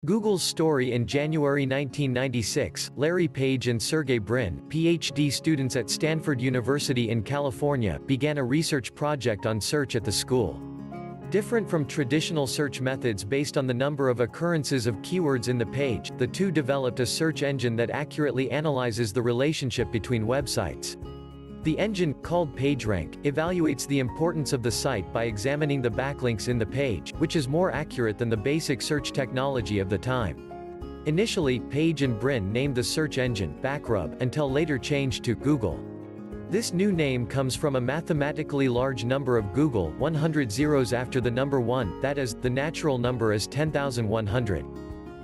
Google's story. In January 1996, Larry Page and Sergey Brin, PhD students at Stanford University in California, began a research project on search at the school. Different from traditional search methods based on the number of occurrences of keywords in the page, the two developed a search engine that accurately analyzes the relationship between websites. The engine, called PageRank, evaluates the importance of the site by examining the backlinks in the page, which is more accurate than the basic search technology of the time. Initially, Page and Brin named the search engine Backrub, until later changed to Google. This new name comes from a mathematically large number of Google 100 zeros after the number 1, that is, the natural number is 10,100.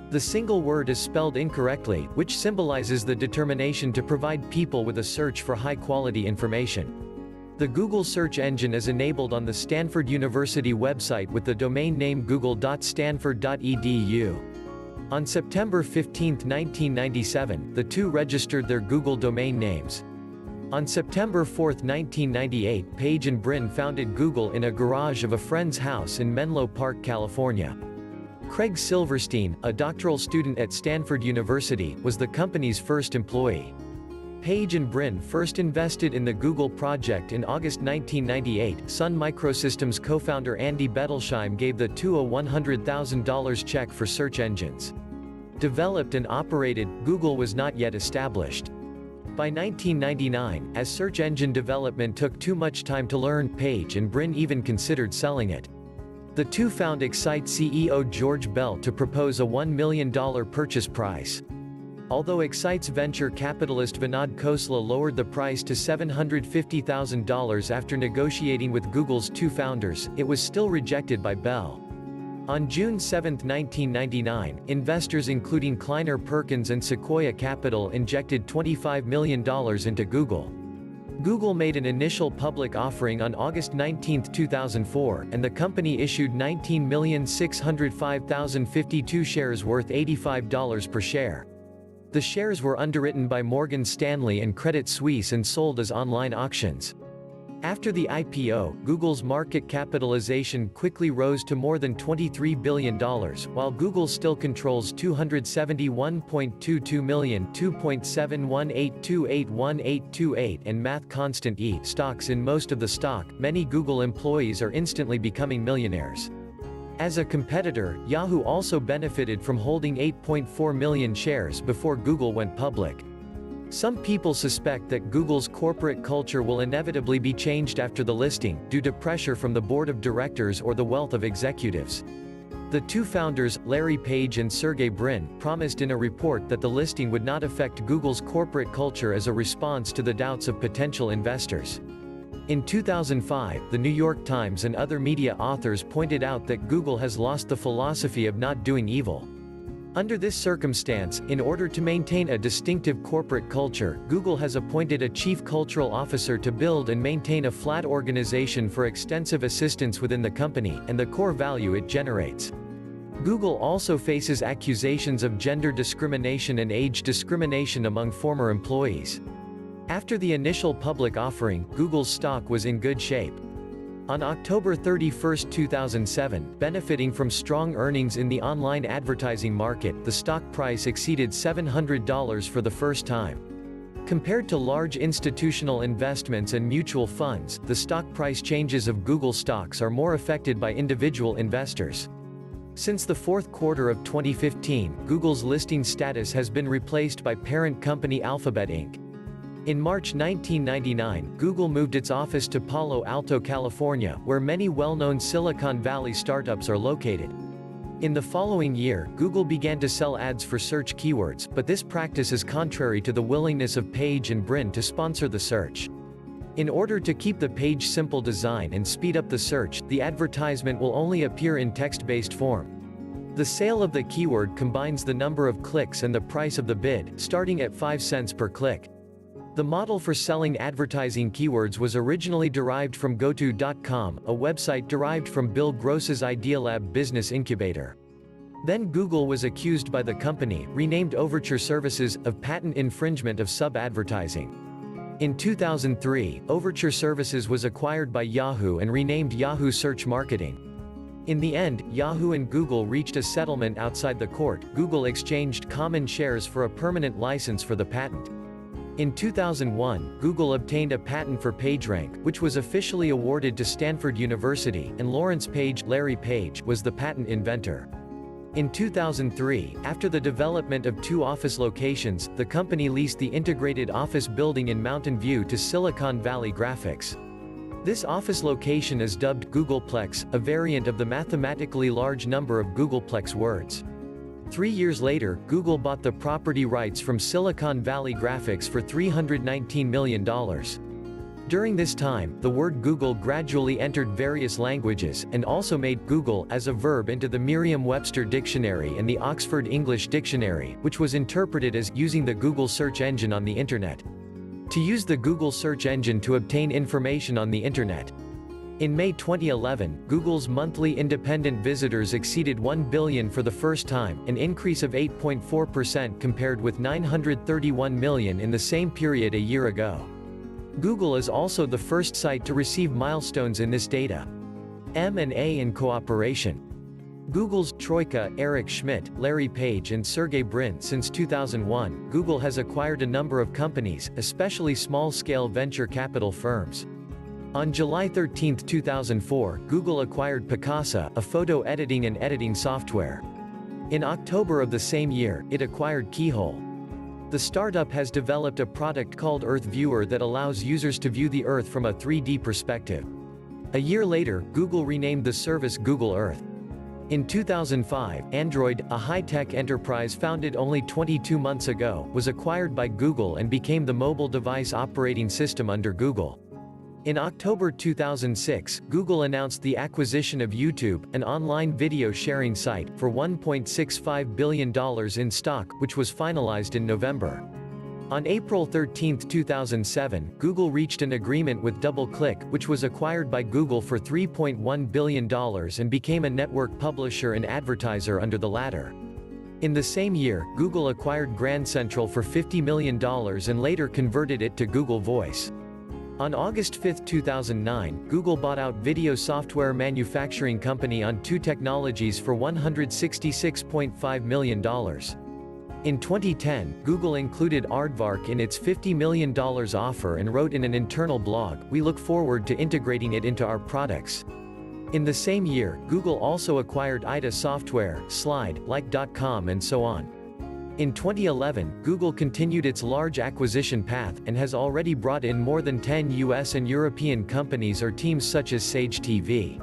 The single word is spelled incorrectly, which symbolizes the determination to provide people with a search for high-quality information. The Google search engine is enabled on the Stanford University website with the domain name google.stanford.edu. On September 15, 1997, the two registered their Google domain names. On September 4, 1998, Page and Brin founded Google in a garage of a friend's house in Menlo Park, California. Craig Silverstein, a doctoral student at Stanford University, was the company's first employee. Page and Brin first invested in the Google project in August 1998. Sun Microsystems co-founder Andy Bettelsheim gave the two a $100,000 check for search engines. Developed and operated, Google was not yet established. By 1999, as search engine development took too much time to learn, Page and Brin even considered selling it. The two found Excite CEO George Bell to propose a $1 million purchase price. Although Excite's venture capitalist Vinod Khosla lowered the price to $750,000 after negotiating with Google's two founders, it was still rejected by Bell. On June 7, 1999, investors including Kleiner Perkins and Sequoia Capital injected $25 million into Google. Google made an initial public offering on August 19, 2004, and the company issued 19,605,052 shares worth $85 per share. The shares were underwritten by Morgan Stanley and Credit Suisse and sold as online auctions. After the IPO, Google's market capitalization quickly rose to more than $23 billion, while Google still controls 271.22 million 2.718281828 and math constant E stocks in most of the stock. Many Google employees are instantly becoming millionaires. As a competitor, Yahoo also benefited from holding 8.4 million shares before Google went public. Some people suspect that Google's corporate culture will inevitably be changed after the listing, due to pressure from the board of directors or the wealth of executives. The two founders, Larry Page and Sergey Brin, promised in a report that the listing would not affect Google's corporate culture as a response to the doubts of potential investors. In 2005, The New York Times and other media authors pointed out that Google has lost the philosophy of not doing evil. Under this circumstance, in order to maintain a distinctive corporate culture, Google has appointed a chief cultural officer to build and maintain a flat organization for extensive assistance within the company, and the core value it generates. Google also faces accusations of gender discrimination and age discrimination among former employees. After the initial public offering, Google's stock was in good shape. On October 31, 2007, benefiting from strong earnings in the online advertising market, the stock price exceeded $700 for the first time. Compared to large institutional investments and mutual funds, the stock price changes of Google stocks are more affected by individual investors. Since the fourth quarter of 2015, Google's listing status has been replaced by parent company Alphabet Inc. In March 1999, Google moved its office to Palo Alto, California, where many well-known Silicon Valley startups are located. In the following year, Google began to sell ads for search keywords, but this practice is contrary to the willingness of Page and Brin to sponsor the search. In order to keep the page simple design and speed up the search, the advertisement will only appear in text-based form. The sale of the keyword combines the number of clicks and the price of the bid, starting at 5 cents per click. The model for selling advertising keywords was originally derived from GoTo.com, a website derived from Bill Gross's Idealab business incubator. Then Google was accused by the company, renamed Overture Services, of patent infringement of sub-advertising. In 2003, Overture Services was acquired by Yahoo and renamed Yahoo Search Marketing. In the end, Yahoo and Google reached a settlement outside the court. Google exchanged common shares for a permanent license for the patent. In 2001, Google obtained a patent for PageRank, which was officially awarded to Stanford University, and Lawrence Page, Larry Page, was the patent inventor. In 2003, after the development of 2 office locations, the company leased the integrated office building in Mountain View to Silicon Valley Graphics. This office location is dubbed Googleplex, a variant of the mathematically large number of Googleplex words. 3 years later, Google bought the property rights from Silicon Valley Graphics for $319 million. During this time, the word Google gradually entered various languages, and also made Google as a verb into the Merriam-Webster Dictionary and the Oxford English Dictionary, which was interpreted as using the Google search engine on the Internet. To use the Google search engine to obtain information on the Internet. In May 2011, Google's monthly independent visitors exceeded 1 billion for the first time, an increase of 8.4% compared with 931 million in the same period a year ago. Google is also the first site to receive milestones in this data. M&A and cooperation. Google's Troika, Eric Schmidt, Larry Page and Sergey Brin. Since 2001, Google has acquired a number of companies, especially small-scale venture capital firms. On July 13, 2004, Google acquired Picasa, a photo editing and editing software. In October of the same year, it acquired Keyhole. The startup has developed a product called Earth Viewer that allows users to view the Earth from a 3D perspective. A year later, Google renamed the service Google Earth. In 2005, Android, a high-tech enterprise founded only 22 months ago, was acquired by Google and became the mobile device operating system under Google. In October 2006, Google announced the acquisition of YouTube, an online video sharing site, for $1.65 billion in stock, which was finalized in November. On April 13, 2007, Google reached an agreement with DoubleClick, which was acquired by Google for $3.1 billion and became a network publisher and advertiser under the latter. In the same year, Google acquired Grand Central for $50 million and later converted it to Google Voice. On August 5, 2009, Google bought out video software manufacturing company On2 Technologies for $166.5 million. In 2010, Google included Aardvark in its $50 million offer and wrote in an internal blog, "We look forward to integrating it into our products." In the same year, Google also acquired IDA Software, Slide, Like.com and so on. In 2011, Google continued its large acquisition path, and has already brought in more than 10 US and European companies or teams such as Sage TV.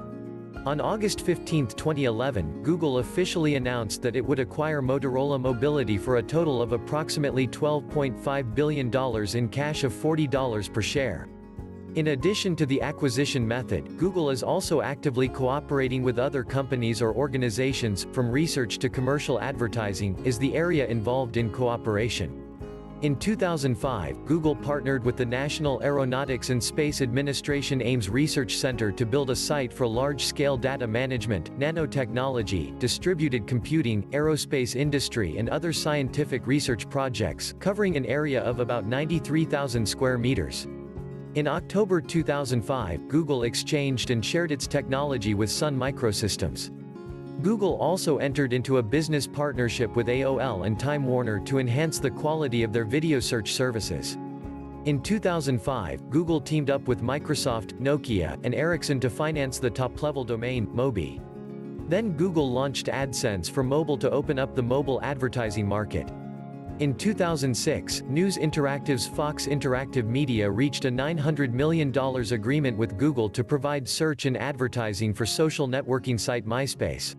On August 15, 2011, Google officially announced that it would acquire Motorola Mobility for a total of approximately $12.5 billion in cash of $40 per share. In addition to the acquisition method, Google is also actively cooperating with other companies or organizations, from research to commercial advertising, is the area involved in cooperation. In 2005, Google partnered with the National Aeronautics and Space Administration Ames Research Center to build a site for large-scale data management, nanotechnology, distributed computing, aerospace industry and other scientific research projects, covering an area of about 93,000 square meters. In October 2005, Google exchanged and shared its technology with Sun Microsystems. Google also entered into a business partnership with AOL and Time Warner to enhance the quality of their video search services. In 2005, Google teamed up with Microsoft, Nokia, and Ericsson to finance the top-level domain, Mobi. Then Google launched AdSense for mobile to open up the mobile advertising market. In 2006, News Interactive's Fox Interactive Media reached a $900 million agreement with Google to provide search and advertising for social networking site MySpace.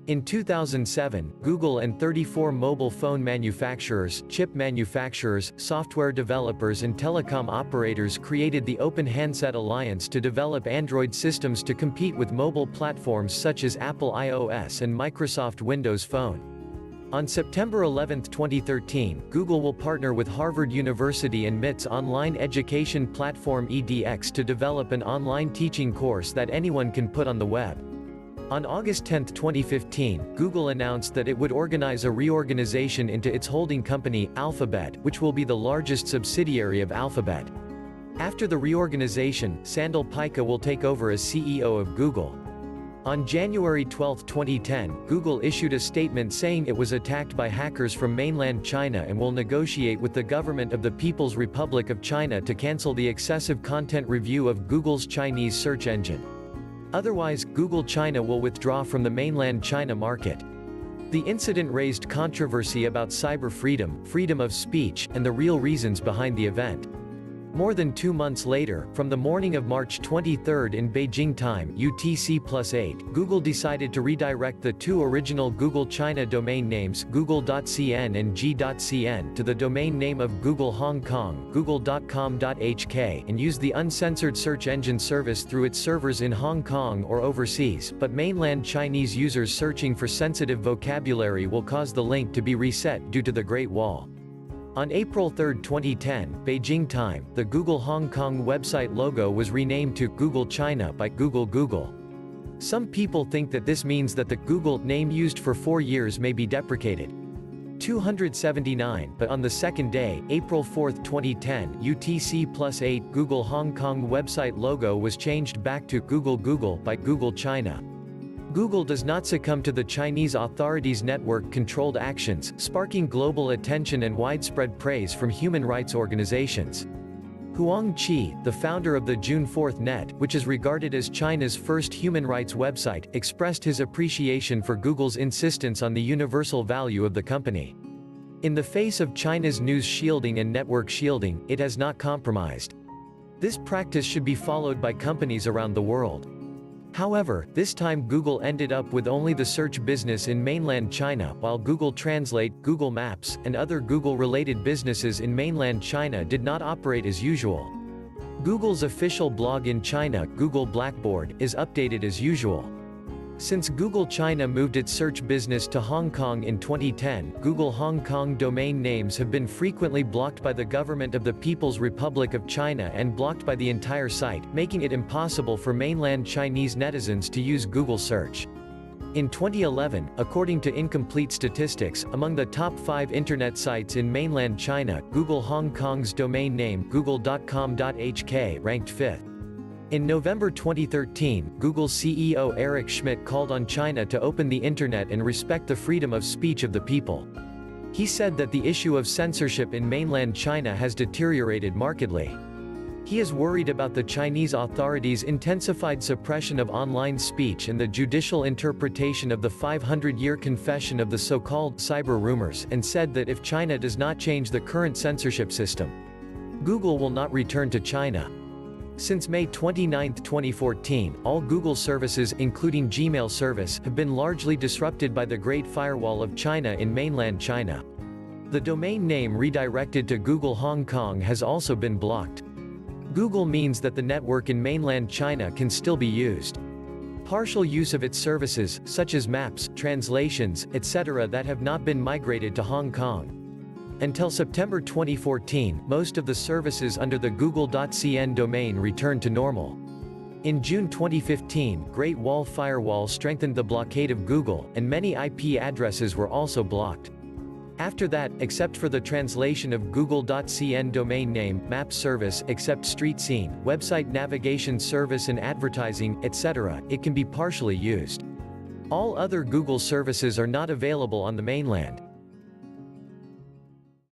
In 2007, Google and 34 mobile phone manufacturers, chip manufacturers, software developers and telecom operators created the Open Handset Alliance to develop Android systems to compete with mobile platforms such as Apple iOS and Microsoft Windows Phone. On September 11, 2013, Google will partner with Harvard University and MIT's online education platform edX to develop an online teaching course that anyone can put on the web. On August 10, 2015, Google announced that it would organize a reorganization into its holding company, Alphabet, which will be the largest subsidiary of Alphabet. After the reorganization, Sundar Pichai will take over as CEO of Google. On January 12, 2010, Google issued a statement saying it was attacked by hackers from mainland China and will negotiate with the government of the People's Republic of China to cancel the excessive content review of Google's Chinese search engine. Otherwise, Google China will withdraw from the mainland China market. The incident raised controversy about cyber freedom, freedom of speech, and the real reasons behind the event. More than 2 months later, from the morning of March 23 in Beijing time (UTC+8), Google decided to redirect the two original Google China domain names google.cn and g.cn to the domain name of Google Hong Kong, google.com.hk, and use the uncensored search engine service through its servers in Hong Kong or overseas, but mainland Chinese users searching for sensitive vocabulary will cause the link to be reset due to the Great Wall. On April 3, 2010, Beijing time, the Google Hong Kong website logo was renamed to Google China by Google. Some people think that this means that the Google name used for 4 years may be deprecated. 279, but on the second day, April 4, 2010, UTC+8, Google Hong Kong website logo was changed back to Google by Google China. Google does not succumb to the Chinese authorities' network-controlled actions, sparking global attention and widespread praise from human rights organizations. Huang Qi, the founder of the June 4 Net, which is regarded as China's first human rights website, expressed his appreciation for Google's insistence on the universal value of the company. In the face of China's news shielding and network shielding, it has not compromised. This practice should be followed by companies around the world. However, this time Google ended up with only the search business in mainland China, while Google Translate, Google Maps, and other Google-related businesses in mainland China did not operate as usual. Google's official blog in China, Google Blackboard, is updated as usual. Since Google China moved its search business to Hong Kong in 2010, Google Hong Kong domain names have been frequently blocked by the government of the People's Republic of China and blocked by the entire site, making it impossible for mainland Chinese netizens to use Google search. In 2011, according to incomplete statistics, among the top 5 internet sites in mainland China, Google Hong Kong's domain name google.com.hk ranked 5th. In November 2013, Google CEO Eric Schmidt called on China to open the internet and respect the freedom of speech of the people. He said that the issue of censorship in mainland China has deteriorated markedly. He is worried about the Chinese authorities' intensified suppression of online speech and the judicial interpretation of the 500-year confession of the so-called cyber rumors, and said that if China does not change the current censorship system, Google will not return to China. Since May 29, 2014, all Google services, including Gmail service, have been largely disrupted by the Great Firewall of China in mainland China. The domain name redirected to Google Hong Kong has also been blocked. Google means that the network in mainland China can still be used. Partial use of its services, such as maps, translations, etc., that have not been migrated to Hong Kong. Until September 2014, most of the services under the google.cn domain returned to normal. In June 2015, Great Wall Firewall strengthened the blockade of Google, and many IP addresses were also blocked. After that, except for the translation of google.cn domain name, map service, except street scene, website navigation service and advertising, etc., it can be partially used. All other Google services are not available on the mainland.